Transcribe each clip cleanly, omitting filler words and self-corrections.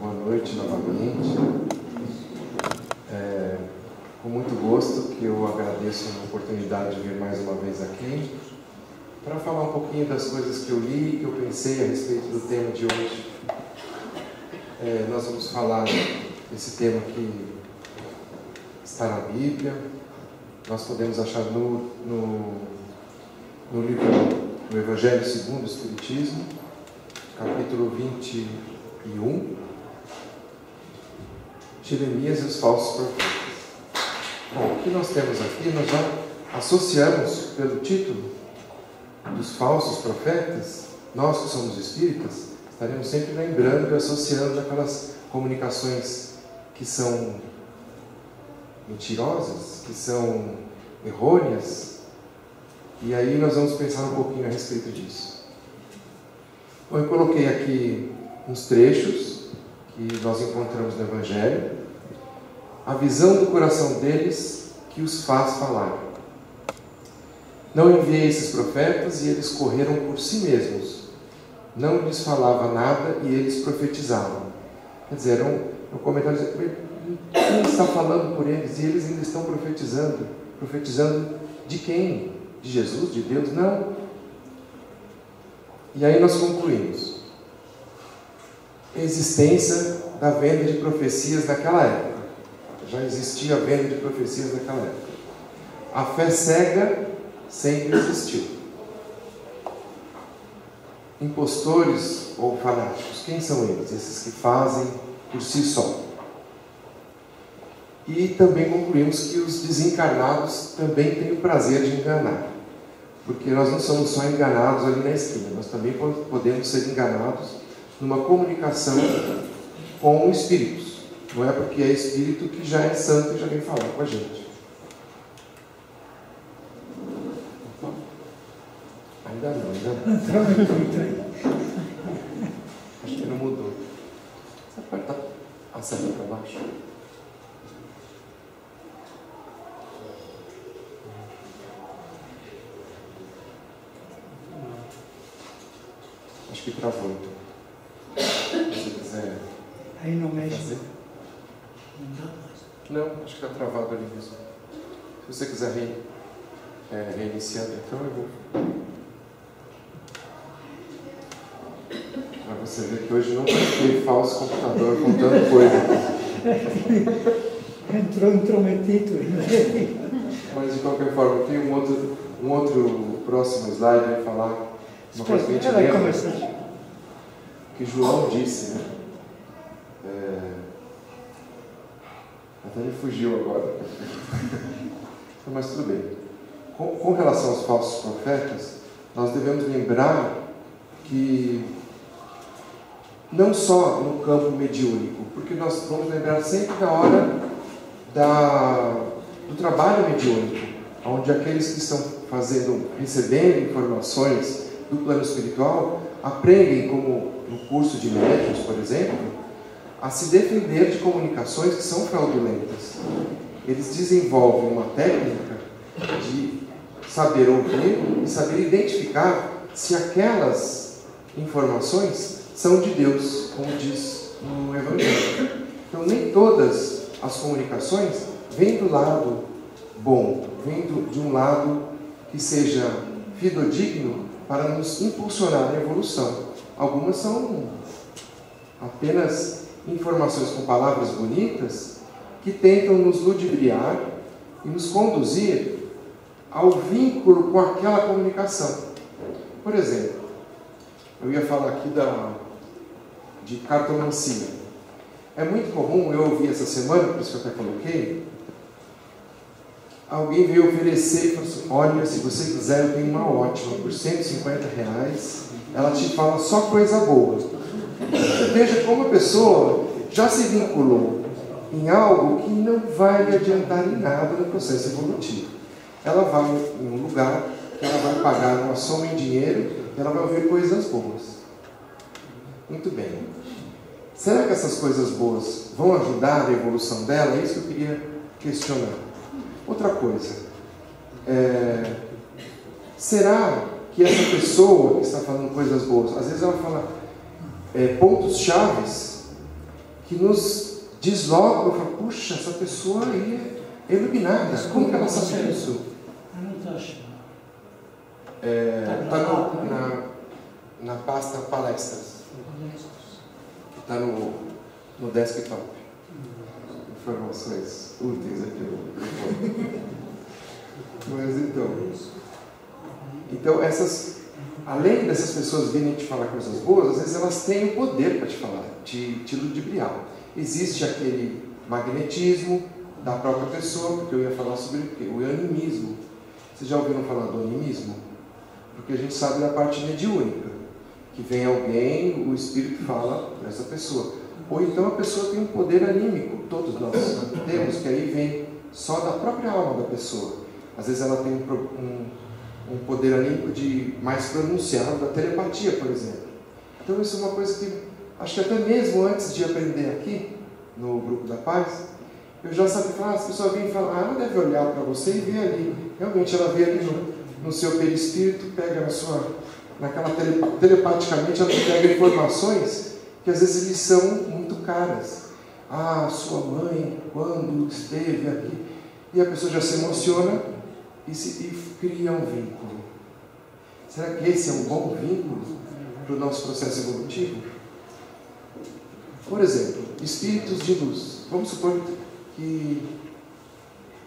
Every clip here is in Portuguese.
Boa noite novamente. Com muito gosto que eu agradeço a oportunidade de vir mais uma vez aqui para falar um pouquinho das coisas que eu li, que eu pensei a respeito do tema de hoje. Nós vamos falar desse tema que está na Bíblia. Nós podemos achar no livro do Evangelho segundo o Espiritismo, capítulo 21, Jeremias e os falsos profetas. Bom, o que nós temos aqui, nós já associamos pelo título dos falsos profetas. Nós que somos espíritas, estaremos sempre lembrando e associando aquelas comunicações que são mentirosas, que são errôneas, e aí nós vamos pensar um pouquinho a respeito disso. Bom, eu coloquei aqui uns trechos que nós encontramos no Evangelho. A visão do coração deles que os faz falar. Não enviei esses profetas e eles correram por si mesmos. Não lhes falava nada e eles profetizavam. Quer dizer, um comentário dizendo, quem está falando por eles? E eles ainda estão profetizando. Profetizando de quem? De Jesus? De Deus? Não. E aí nós concluímos. Existência da venda de profecias naquela época. Já existia a venda de profecias naquela época. A fé cega sempre existiu. Impostores ou fanáticos, quem são eles? Esses que fazem por si só. E também concluímos que os desencarnados também têm o prazer de enganar. Porque nós não somos só enganados ali na esquina, nós também podemos ser enganados numa comunicação com espíritos. Não é porque é espírito que já é santo e já vem falar com a gente. Ainda não. Acho que não mudou. Você aperta a seta para baixo. Acho que travou, então. Se você quiser. Aí não mexe. Fazer. Não dá mais. Não, acho que está travado ali mesmo. Se você quiser reiniciar, então eu vou. Para você ver que hoje não vai ter falso computador contando coisa. Entrou intrometido. Mas de qualquer forma, tem um outro próximo slide vai falar uma coisa que a gente lembra que João disse, né? Até me fugiu agora. Mas tudo bem. Com relação aos falsos profetas, nós devemos lembrar que não só no campo mediúnico, porque nós vamos lembrar sempre da hora do trabalho mediúnico, onde aqueles que estão recebendo informações do plano espiritual, aprendem, como no curso de médiuns, por exemplo, a se defender de comunicações que são fraudulentas. Eles desenvolvem uma técnica de saber ouvir e saber identificar se aquelas informações são de Deus, como diz no Evangelho. Então, nem todas as comunicações vêm do lado bom, vêm de um lado que seja fidedigno para nos impulsionar a evolução. Algumas são apenas informações com palavras bonitas que tentam nos ludibriar e nos conduzir ao vínculo com aquela comunicação. Por exemplo, eu ia falar aqui de cartomancia. É muito comum, eu ouvi essa semana, por isso que eu até coloquei, alguém veio oferecer e falou assim, olha, se você quiser, eu tenho uma ótima, por R$150, ela te fala só coisa boa. Veja como a pessoa já se vinculou em algo que não vai lhe adiantar em nada no processo evolutivo. Ela vai em um lugar que ela vai pagar uma soma em dinheiro e ela vai ouvir coisas boas. Muito bem. Será que essas coisas boas vão ajudar a evolução dela? É isso que eu queria questionar. Outra coisa. Será que essa pessoa que está falando coisas boas, às vezes ela fala pontos chaves que nos desloca e fala, puxa, essa pessoa aí é iluminada, como que ela sabe disso? Está na pasta palestras, está no desktop. Informações úteis aqui. Mas então além dessas pessoas virem te falar coisas boas, às vezes elas têm o poder para te falar, te ludibriar. Existe aquele magnetismo da própria pessoa, porque eu ia falar sobre o animismo. Vocês já ouviram falar do animismo? Porque a gente sabe da parte mediúnica, que vem alguém, o espírito fala para essa pessoa. Ou então a pessoa tem um poder anímico, todos nós temos, que aí vem só da própria alma da pessoa. Às vezes ela tem um poder anímico mais pronunciado, da telepatia, por exemplo. Então isso é uma coisa que, acho que até mesmo antes de aprender aqui, no Grupo da Paz, eu já sabia falar, as pessoas vêm falar, ela deve olhar para você e ver ali. Realmente ela vê ali no seu perispírito, pega telepaticamente ela pega informações que às vezes lhe são muito caras. Ah, sua mãe, quando esteve aqui, e a pessoa já se emociona e cria um vínculo. Será que esse é um bom vínculo para o nosso processo evolutivo? Por exemplo, espíritos de luz. Vamos supor que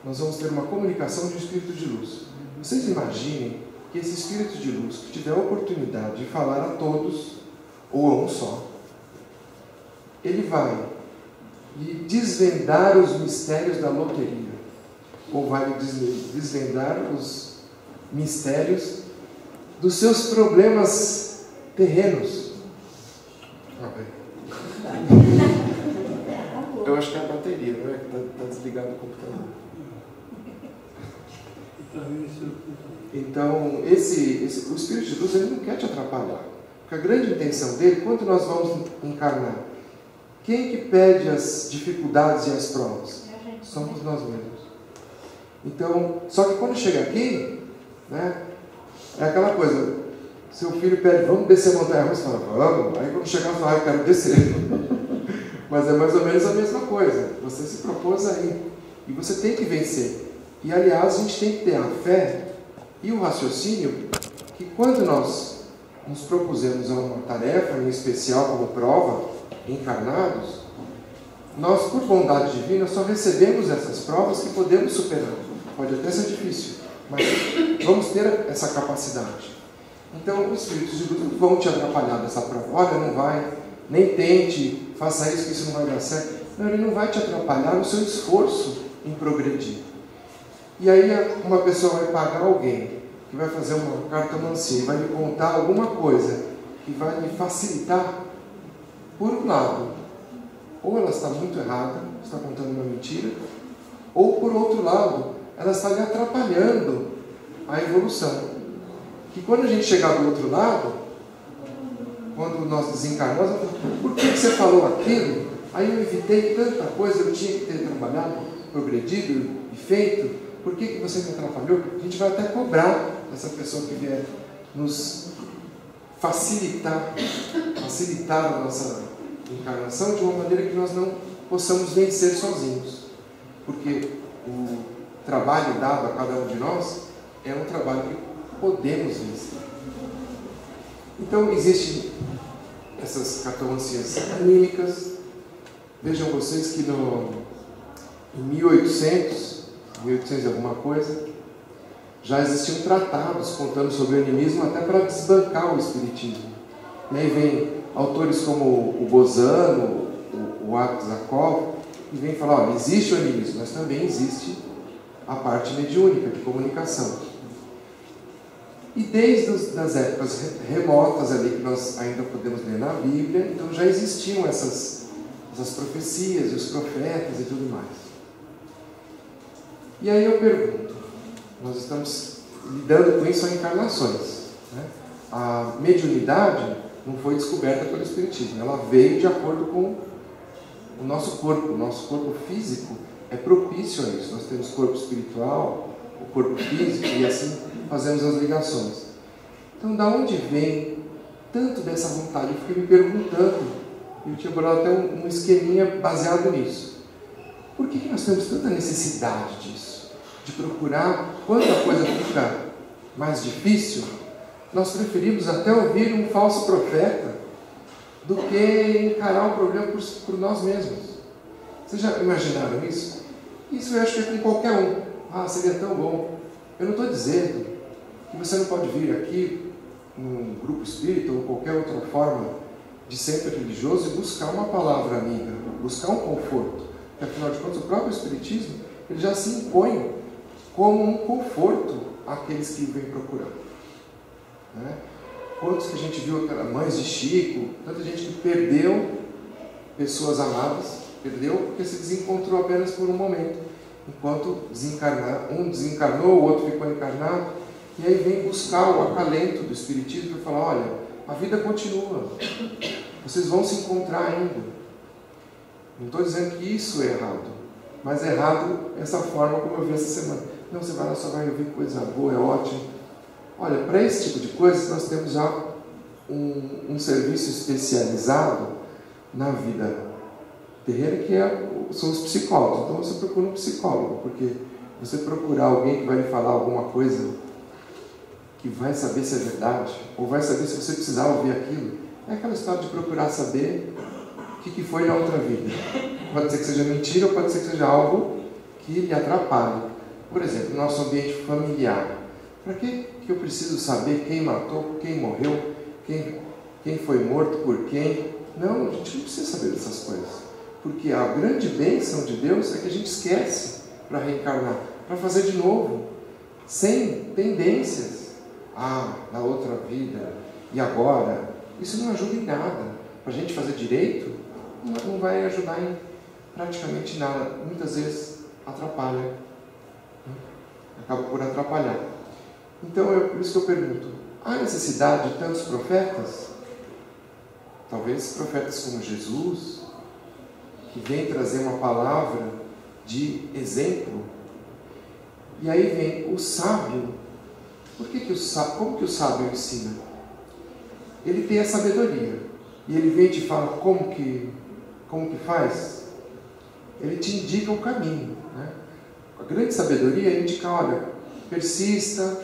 nós vamos ter uma comunicação de um espírito de luz. Vocês imaginem que esse espírito de luz, que tiver a oportunidade de falar a todos, ou a um só, ele vai lhe desvendar os mistérios da loteria, ou vai lhe desvendar os mistérios dos seus problemas terrenos. Eu acho que é a bateria, não é? Que está desligado o computador. Então, o Espírito de Luz, ele não quer te atrapalhar. Porque a grande intenção dele, quando nós vamos encarnar, quem que pede as dificuldades e as provas? Somos nós mesmos. Então, só que quando chega aqui, né, é aquela coisa, seu filho pede, vamos descer a montanha russa, você fala, vamos. Aí quando chegar, fala, eu quero descer. Mas é mais ou menos a mesma coisa. Você se propôs aí. E você tem que vencer. E, aliás, a gente tem que ter a fé e o raciocínio que quando nós nos propusemos a uma tarefa, em especial como prova, encarnados, nós, por bondade divina, só recebemos essas provas que podemos superar. Pode até ser difícil, mas vamos ter essa capacidade. Então, os espíritos de luz vão te atrapalhar dessa prova. Olha, não vai, nem tente, faça isso que isso não vai dar certo. Não, ele não vai te atrapalhar no seu esforço em progredir. E aí uma pessoa vai pagar alguém que vai fazer uma cartomancia e vai lhe contar alguma coisa que vai lhe facilitar. Por um lado, ou ela está muito errada, está contando uma mentira, ou por outro lado, ela está lhe atrapalhando a evolução. Que quando a gente chegar do outro lado, quando nós desencarnamos, ela fala, por que você falou aquilo? Aí eu evitei tanta coisa, eu tinha que ter trabalhado, progredido e feito. Por que você me atrapalhou? A gente vai até cobrar essa pessoa que vier nos facilitar a nossa encarnação de uma maneira que nós não possamos vencer sozinhos. Porque o trabalho dado a cada um de nós é um trabalho que podemos vencer. Então, existem essas cartomancias anímicas. Vejam vocês que em 1800 e alguma coisa, já existiam tratados contando sobre o animismo até para desbancar o espiritismo. E aí vem autores como o Bozano, o Aksakov, e vem falar, olha, existe o animismo, mas também existe a parte mediúnica, de comunicação. E desde as épocas remotas ali, que nós ainda podemos ler na Bíblia, então já existiam essas profecias, os profetas e tudo mais. E aí eu pergunto, nós estamos lidando com isso em encarnações, né? A mediunidade não foi descoberta pelo Espiritismo, ela veio de acordo com o nosso corpo físico é propício a isso. Nós temos corpo espiritual, o corpo físico, e assim fazemos as ligações. Então, da onde vem tanto dessa vontade? Eu fiquei me perguntando E eu tinha bolado até um esqueminha baseado nisso. Por que nós temos tanta necessidade disso? De procurar, quando a coisa fica mais difícil, nós preferimos até ouvir um falso profeta do que encarar o problema por nós mesmos. Vocês já imaginaram isso? Isso eu acho que é com qualquer um. Ah, seria tão bom. Eu não estou dizendo que você não pode vir aqui num grupo espírita ou qualquer outra forma de centro religioso e buscar uma palavra amiga, buscar um conforto. Porque, afinal de contas, o próprio Espiritismo ele já se impõe como um conforto àqueles que vêm procurando. Né? Quantos que a gente viu, mães de Chico, tanta gente que perdeu pessoas amadas, perdeu porque se desencontrou apenas por um momento, enquanto um desencarnou, o outro ficou encarnado, e aí vem buscar o acalento do Espiritismo e falar, olha, a vida continua, vocês vão se encontrar ainda. Não estou dizendo que isso é errado, mas é errado essa forma como eu vi essa semana. Não, você vai lá, só vai ouvir coisa boa, é ótimo. Olha, para esse tipo de coisas nós temos já um serviço especializado na vida terrena, que são os psicólogos. Então você procura um psicólogo, porque você procurar alguém que vai lhe falar alguma coisa que vai saber se é verdade, ou vai saber se você precisar ouvir aquilo, é aquela história de procurar saber o que foi na outra vida. Pode ser que seja mentira, ou pode ser que seja algo que lhe atrapalhe. Por exemplo, nosso ambiente familiar. Para que eu preciso saber quem matou, quem morreu, quem foi morto por quem? Não, a gente não precisa saber dessas coisas. Porque a grande bênção de Deus é que a gente esquece para reencarnar, para fazer de novo, sem pendências. Ah, na outra vida, e agora? Isso não ajuda em nada. Para a gente fazer direito, não vai ajudar em praticamente nada. Muitas vezes atrapalha. Acaba por atrapalhar. Então, por isso que eu pergunto, há necessidade de tantos profetas? Talvez profetas como Jesus, que vem trazer uma palavra de exemplo. E aí vem o sábio. Como que o sábio ensina? Ele tem a sabedoria. E ele vem e te fala como que faz. Ele te indica o caminho. Né? A grande sabedoria é indicar, olha, persista,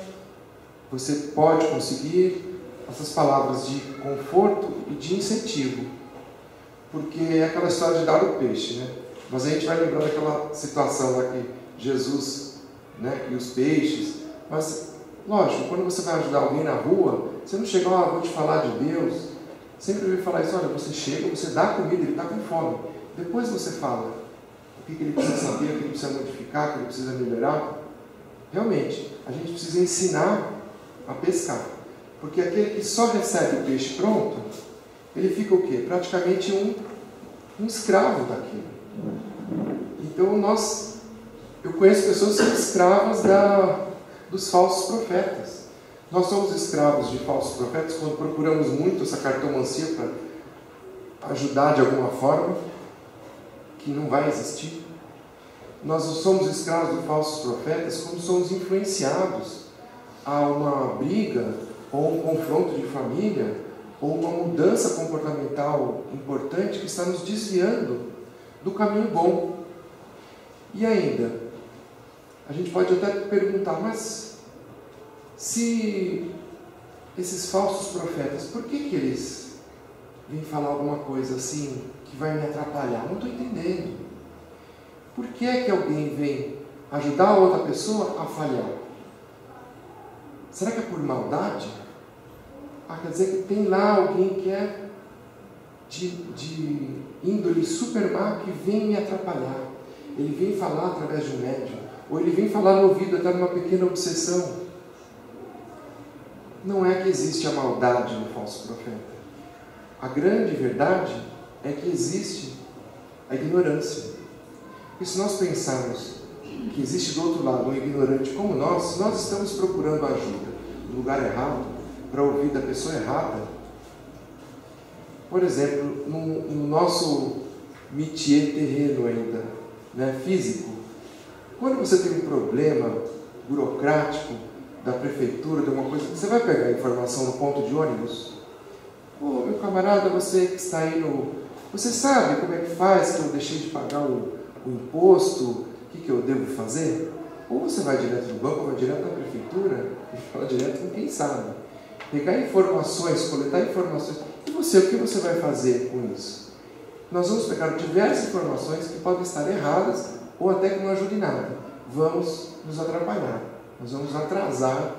você pode conseguir, essas palavras de conforto e de incentivo. Porque é aquela história de dar o peixe, né? Mas a gente vai lembrando daquela situação lá que Jesus, né, e os peixes. Mas, lógico, quando você vai ajudar alguém na rua, você não chega, vou te falar de Deus. Sempre vai falar isso, olha, você chega, você dá comida, ele está com fome. Depois você fala o que ele precisa saber, o que ele precisa modificar, o que ele precisa melhorar. Realmente, a gente precisa ensinar a pescar. Porque aquele que só recebe o peixe pronto, ele fica o quê? Praticamente um escravo daquilo. Então eu conheço pessoas que são escravas dos falsos profetas. Nós somos escravos de falsos profetas quando procuramos muito essa cartomancia para ajudar de alguma forma, que não vai existir. Nós somos escravos de falsos profetas quando somos influenciados a uma briga, ou um confronto de família, ou uma mudança comportamental importante que está nos desviando do caminho bom. E ainda, a gente pode até perguntar, mas se esses falsos profetas, por que eles vêm falar alguma coisa assim que vai me atrapalhar? Não estou entendendo. Por que é que alguém vem ajudar a outra pessoa a falhar? Será que é por maldade? Quer dizer que tem lá alguém que é de índole super má que vem me atrapalhar. Ele vem falar através de um médium, ou ele vem falar no ouvido até numa pequena obsessão. Não é que existe a maldade no falso profeta. A grande verdade é que existe a ignorância. E se nós pensarmos que existe do outro lado um ignorante como nós estamos procurando ajuda no lugar errado, para ouvir da pessoa errada. Por exemplo, no nosso métier terreno ainda, né, físico, quando você tem um problema burocrático da prefeitura, de alguma coisa, você vai pegar a informação no ponto de ônibus? Meu camarada, você que está aí Você sabe como é que faz que eu deixei de pagar o imposto? O que eu devo fazer? Ou você vai direto no banco, ou vai direto na prefeitura e fala direto com quem sabe. Pegar informações, coletar informações. E você, o que você vai fazer com isso? Nós vamos pegar diversas informações que podem estar erradas ou até que não ajudem nada. Vamos nos atrapalhar. Nós vamos atrasar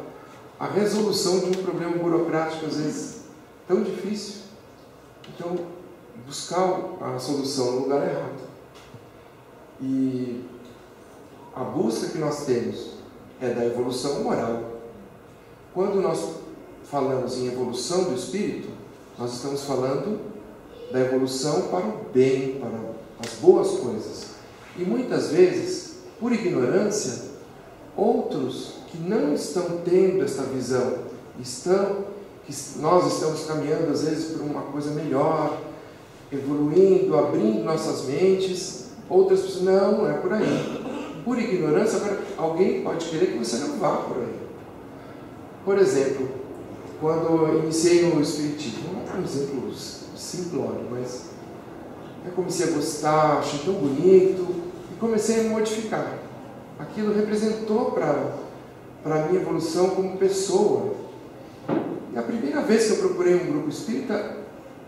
a resolução de um problema burocrático, às vezes, tão difícil. Então, buscar a solução no lugar errado. E a busca que nós temos é da evolução moral. Quando nós falamos em evolução do espírito, nós estamos falando da evolução para o bem, para as boas coisas. E muitas vezes, por ignorância, outros que não estão tendo esta visão, nós estamos caminhando às vezes por uma coisa melhor, evoluindo, abrindo nossas mentes, outras pessoas, não é por aí. Por ignorância, agora, alguém pode querer que você não vá por aí. Por exemplo, quando eu iniciei no Espiritismo, não é um exemplo simplório, mas eu comecei a gostar, achei tão bonito, e comecei a modificar. Aquilo representou para a minha evolução como pessoa. E a primeira vez que eu procurei um grupo espírita,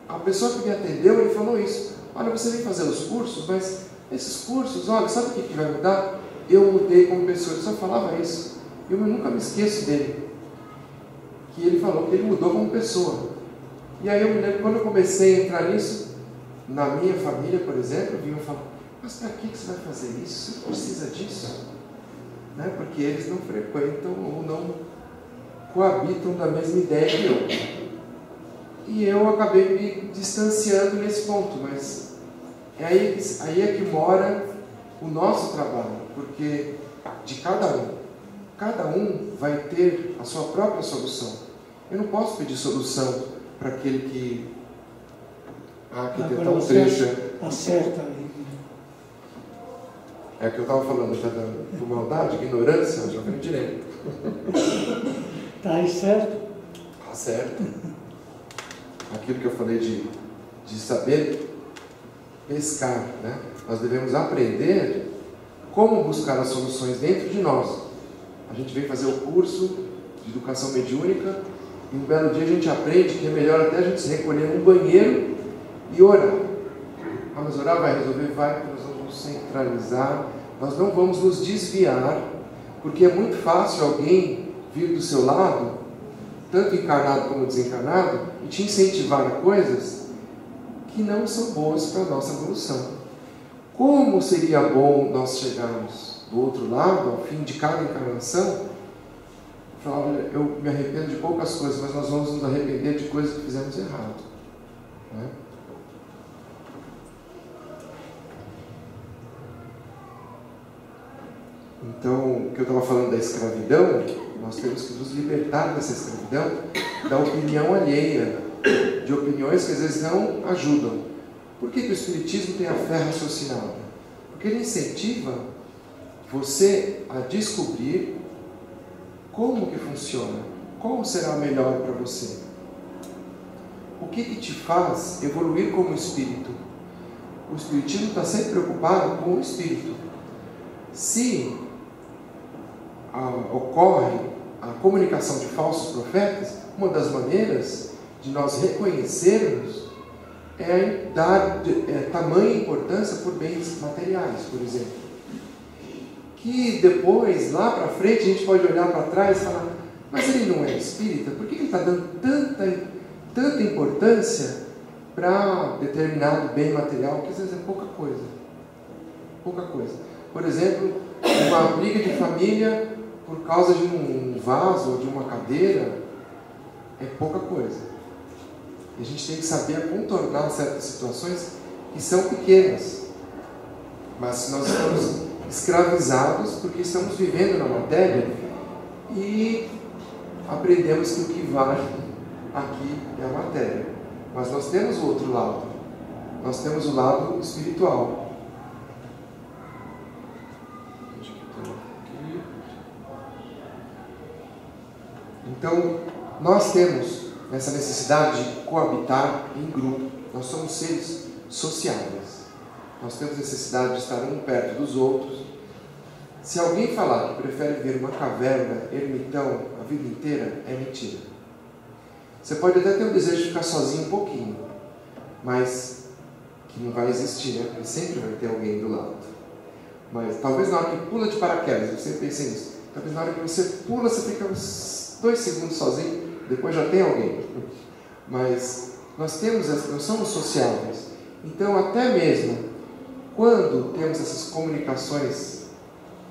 a pessoa que me atendeu, ele falou isso: olha, você vem fazer os cursos, mas esses cursos, olha, sabe o que vai mudar? Eu mudei como pessoa. Ele só falava isso. Eu nunca me esqueço dele, que ele falou que ele mudou como pessoa. E aí eu me lembro, quando eu comecei a entrar nisso, na minha família, por exemplo, vinham falar: mas para que você vai fazer isso? Você precisa disso? Né? Porque eles não frequentam ou não coabitam da mesma ideia que eu. E eu acabei me distanciando nesse ponto, mas aí é que mora o nosso trabalho, porque de cada um vai ter a sua própria solução. Eu não posso pedir solução para aquele que quer tentar um trecho. Acerta. É o que eu estava falando já da maldade, ignorância, já vem direito. Está aí certo? Está certo. Aquilo que eu falei de saber pescar, né? Nós devemos aprender como buscar as soluções dentro de nós. A gente vem fazer o curso de educação mediúnica e um belo dia a gente aprende que é melhor até a gente se recolher num banheiro e orar. Mas orar vai resolver? Vai, porque nós vamos centralizar, nós não vamos nos desviar, porque é muito fácil alguém vir do seu lado, tanto encarnado como desencarnado, e te incentivar a coisas que não são boas para a nossa evolução. Como seria bom nós chegarmos do outro lado, ao fim de cada encarnação, e falar: olha, eu me arrependo de poucas coisas, mas nós vamos nos arrepender de coisas que fizemos errado. Né? Então, o que eu estava falando da escravidão, nós temos que nos libertar dessa escravidão, da opinião alheia, de opiniões que às vezes não ajudam. Por que o Espiritismo tem a fé raciocinada? Porque ele incentiva você a descobrir como que funciona, qual será melhor para você. O que te faz evoluir como espírito? O Espiritismo está sempre preocupado com o espírito. Se ocorre a comunicação de falsos profetas, uma das maneiras de nós reconhecermos é dar tamanha importância por bens materiais, por exemplo. Que depois, lá para frente, a gente pode olhar para trás e falar: mas ele não é espírita? Por que ele está dando tanta importância para determinado bem material, que às vezes é pouca coisa? Pouca coisa. Por exemplo, uma briga de família por causa de um vaso ou de uma cadeira é pouca coisa. E a gente tem que saber contornar certas situações que são pequenas, mas nós estamos escravizados porque estamos vivendo na matéria e aprendemos que o que vale aqui é a matéria. Mas nós temos o outro lado, nós temos o lado espiritual. Então, nós temos essa necessidade de coabitar em grupo. Nós somos seres sociáveis. Nós temos necessidade de estar um perto dos outros. Se alguém falar que prefere viver uma caverna, ermitão, a vida inteira, é mentira. Você pode até ter o desejo de ficar sozinho um pouquinho, mas que não vai existir, né? Porque sempre vai ter alguém do lado. Mas talvez na hora que pula de paraquedas, eu sempre pensei nisso, talvez na hora que você pula, você fica uns 2 segundos sozinho, depois já tem alguém. Mas nós somos sociáveis. Então, até mesmo quando temos essas comunicações,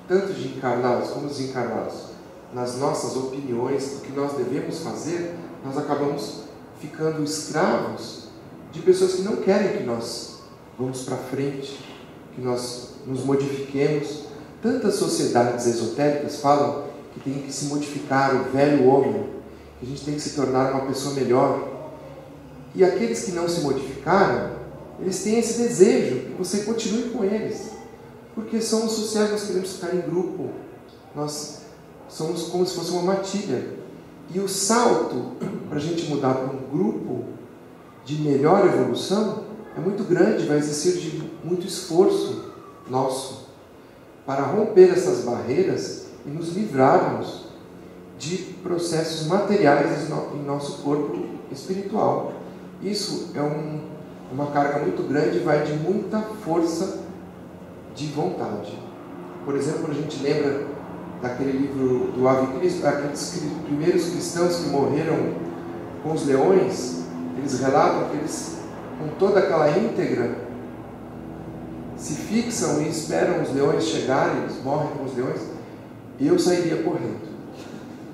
tanto de encarnados como desencarnados, nas nossas opiniões, do que nós devemos fazer, nós acabamos ficando escravos de pessoas que não querem que nós vamos para frente, que nós nos modifiquemos. Tantas sociedades esotéricas falam que tem que se modificar o velho homem, que a gente tem que se tornar uma pessoa melhor. E aqueles que não se modificaram, eles têm esse desejo que você continue com eles. Porque somos sociais, nós queremos ficar em grupo. Nós somos como se fosse uma matilha. E o salto para a gente mudar para um grupo de melhor evolução é muito grande, vai existir de muito esforço nosso para romper essas barreiras e nos livrarmos de processos materiais em nosso corpo espiritual. Isso é uma carga muito grande e vai de muita força de vontade. Por exemplo, a gente lembra daquele livro do Ave Cristo, aqueles primeiros cristãos que morreram com os leões. Eles relatam que eles, com toda aquela íntegra, se fixam e esperam os leões chegarem, eles morrem com os leões. Eu sairia correndo.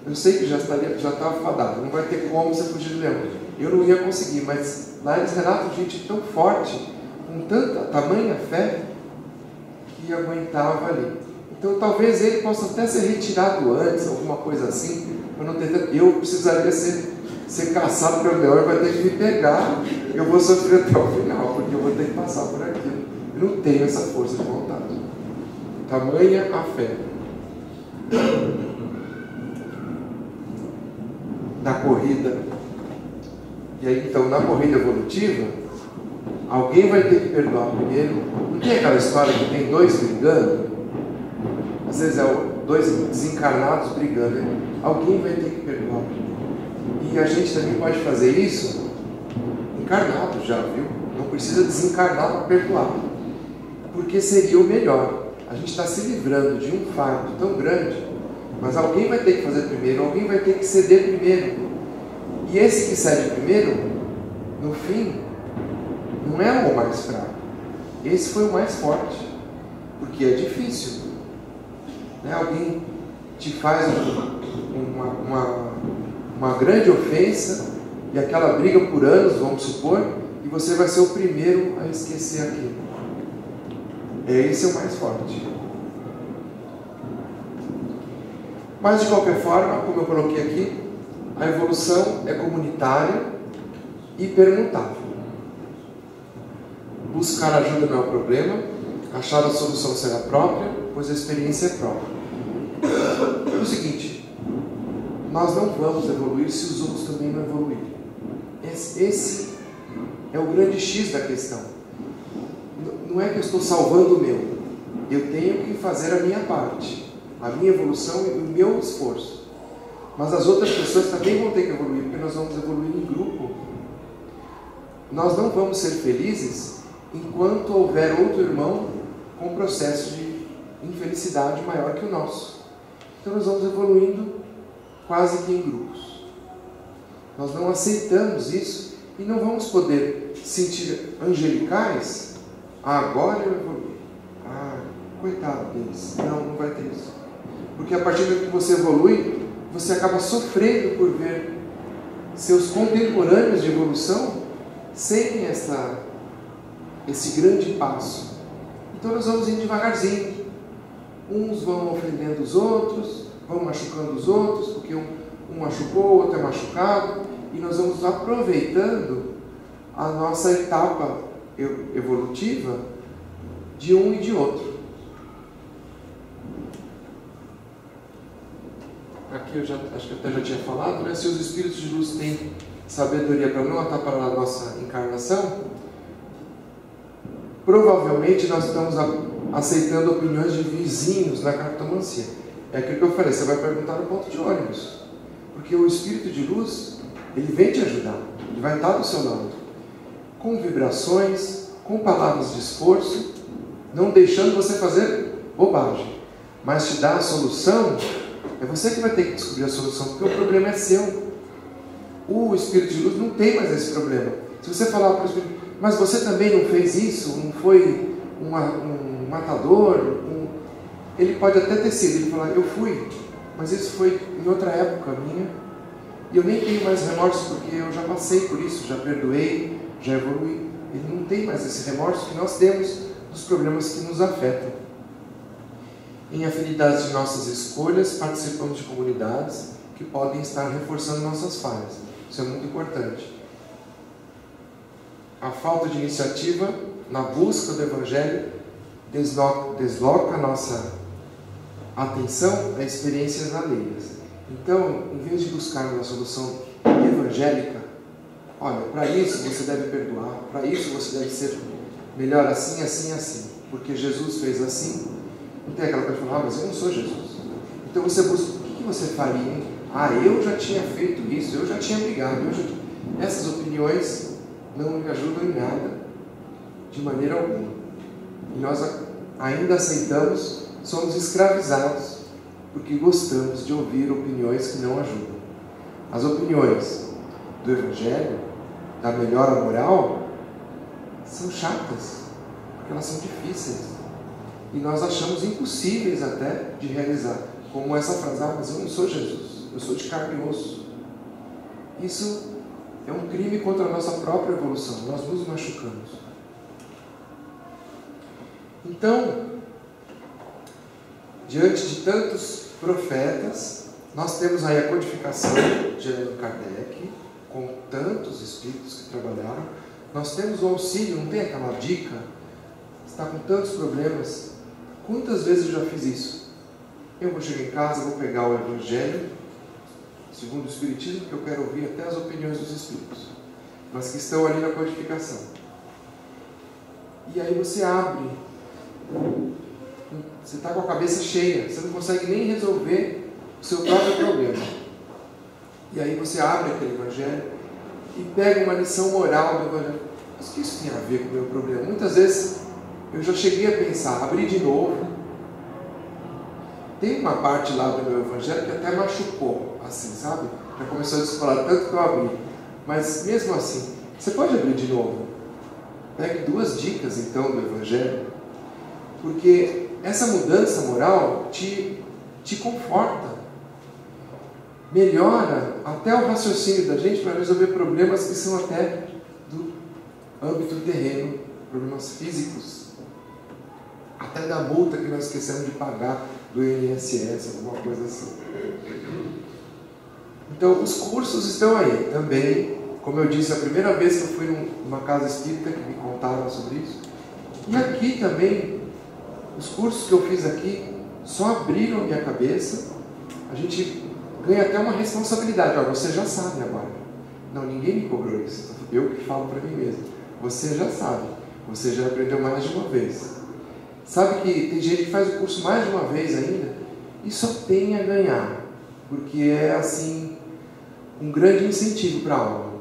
Eu sei que já estava fadado, não vai ter como você fugir do leão. Eu não ia conseguir, mas lá eles relatam gente tão forte, com tanta tamanha fé, que aguentava ali. Então talvez ele possa até ser retirado antes, alguma coisa assim, para não ter. Eu precisaria ser caçado pelo leão, vai ter que me pegar, eu vou sofrer até o final, porque eu vou ter que passar por aquilo. Eu não tenho essa força de vontade. Tamanha a fé. Na corrida. E aí, então, na corrida evolutiva, alguém vai ter que perdoar primeiro. Não tem aquela história que tem 2 brigando? Às vezes é 2 desencarnados brigando. Né? Alguém vai ter que perdoar primeiro. E a gente também pode fazer isso encarnado já, viu? Não precisa desencarnar para perdoar. Porque seria o melhor. A gente está se livrando de um fardo tão grande, mas alguém vai ter que fazer primeiro, alguém vai ter que ceder primeiro. E esse que cede primeiro, no fim, não é o mais fraco. Esse foi o mais forte. Porque é difícil. Né? Alguém te faz uma grande ofensa, e aquela briga por anos, vamos supor, e você vai ser o primeiro a esquecer aquilo. Esse é o mais forte. Mas de qualquer forma, como eu coloquei aqui, a evolução é comunitária e permutável. Buscar ajuda não é o problema, achar a solução será própria, pois a experiência é própria. É o seguinte, nós não vamos evoluir se os outros também não evoluírem. Esse é o grande X da questão. Não é que eu estou salvando o meu, eu tenho que fazer a minha parte, a minha evolução e o meu esforço. Mas as outras pessoas também vão ter que evoluir, porque nós vamos evoluir em grupo. Nós não vamos ser felizes enquanto houver outro irmão com processo de infelicidade maior que o nosso. Então nós vamos evoluindo quase que em grupos. Nós não aceitamos isso e não vamos poder sentir angelicais. Agora eu evoluí. Coitado deles. Não vai ter isso. Porque a partir do momento que você evolui, você acaba sofrendo por ver seus contemporâneos de evolução sem esse grande passo. Então nós vamos indo devagarzinho. Uns vão ofendendo os outros, vão machucando os outros, porque um machucou, o outro é machucado, e nós vamos aproveitando a nossa etapa evolutiva de um e de outro. Aqui eu acho que até já tinha falado, né? Se os espíritos de luz têm sabedoria para não atrapalhar a nossa encarnação, provavelmente nós estamos aceitando opiniões de vizinhos na cartomancia. É aquilo que eu falei, você vai perguntar no ponto de ônibus. Porque o Espírito de Luz, ele vem te ajudar, ele vai estar do seu lado. Com vibrações, com palavras de esforço, não deixando você fazer bobagem. Mas te dá a solução, é você que vai ter que descobrir a solução, porque o problema é seu. O Espírito de Luz não tem mais esse problema. Se você falar para o Espírito, mas você também não fez isso, não foi um matador, ele pode até ter sido, ele falar, eu fui, mas isso foi em outra época minha, e eu nem tenho mais remorso, porque eu já passei por isso, já perdoei, já evoluí. Ele não tem mais esse remorso que nós temos dos problemas que nos afetam. Em afinidades de nossas escolhas, participamos de comunidades que podem estar reforçando nossas falhas. Isso é muito importante. A falta de iniciativa na busca do Evangelho desloca a nossa atenção a experiências alheias. Então, em vez de buscarmos a solução evangélica, olha, para isso você deve perdoar, para isso você deve ser melhor assim, assim, assim, porque Jesus fez assim. Não tem aquela pessoa que fala, mas eu não sou Jesus. Então você busca, o que você faria? Eu já tinha feito isso, eu já tinha brigado. Essas opiniões não me ajudam em nada, de maneira alguma. E nós ainda aceitamos, somos escravizados, porque gostamos de ouvir opiniões que não ajudam. As opiniões do Evangelho, da melhora moral, são chatas, porque elas são difíceis. E nós achamos impossíveis até de realizar. Como essa frase, mas eu não sou Jesus, eu sou de carne e osso. Isso é um crime contra a nossa própria evolução, nós nos machucamos. Então, diante de tantos profetas, nós temos aí a codificação de Allan Kardec, com tantos espíritos que trabalharam. Nós temos o auxílio, não tem aquela dica? Está com tantos problemas. Quantas vezes eu já fiz isso? Eu vou chegar em casa, vou pegar o Evangelho, segundo o Espiritismo, que eu quero ouvir até as opiniões dos Espíritos, mas que estão ali na codificação. E aí você abre, você está com a cabeça cheia, você não consegue nem resolver o seu próprio problema. E aí você abre aquele Evangelho e pega uma lição moral do Evangelho. Mas o que isso tem a ver com o meu problema? Muitas vezes eu já cheguei a pensar, abrir de novo. Tem uma parte lá do meu Evangelho que até machucou, assim, sabe? Já começou a descolar tanto que eu abri. Mas mesmo assim, você pode abrir de novo. Pegue 2 dicas então do Evangelho, porque essa mudança moral te conforta, melhora até o raciocínio da gente para resolver problemas que são até do âmbito terreno, problemas físicos, até da multa que nós esquecemos de pagar do INSS, alguma coisa assim. Então, os cursos estão aí também. Como eu disse, a primeira vez que eu fui numa casa espírita que me contaram sobre isso. E aqui também, os cursos que eu fiz aqui só abriram a minha cabeça. A gente ganha até uma responsabilidade. Você já sabe agora. Não, ninguém me cobrou isso. Eu que falo para mim mesmo. Você já sabe. Você já aprendeu mais de uma vez. Sabe que tem gente que faz o curso mais de uma vez ainda e só tem a ganhar, porque é assim um grande incentivo para a aula.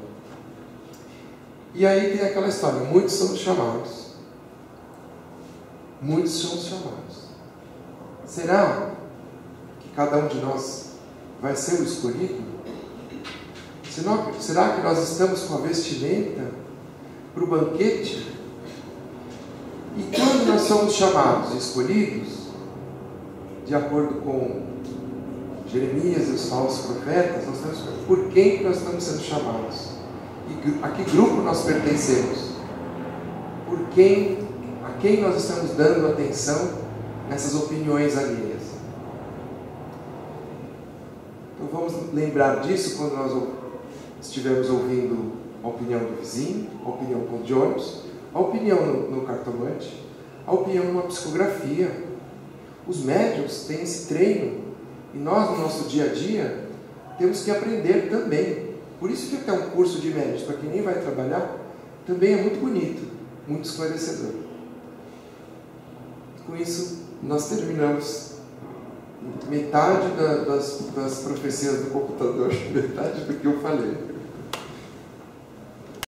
E aí tem aquela história, muitos são os chamados. Muitos são os chamados. Será que cada um de nós vai ser o escolhido? Será que nós estamos com a vestimenta para o banquete? E quando nós somos chamados e escolhidos, de acordo com Jeremias e os falsos profetas, nós temos por quem nós estamos sendo chamados? E a que grupo nós pertencemos? A quem nós estamos dando atenção nessas opiniões alheias? Então vamos lembrar disso quando nós estivermos ouvindo a opinião do vizinho, a opinião do de ônibus, a opinião no cartomante, a opinião numa psicografia. Os médiuns têm esse treino e nós, no nosso dia a dia, temos que aprender também. Por isso que até um curso de médiuns, para quem nem vai trabalhar, também é muito bonito, muito esclarecedor. com isso nós terminamos metade das profecias do computador, metade do que eu falei.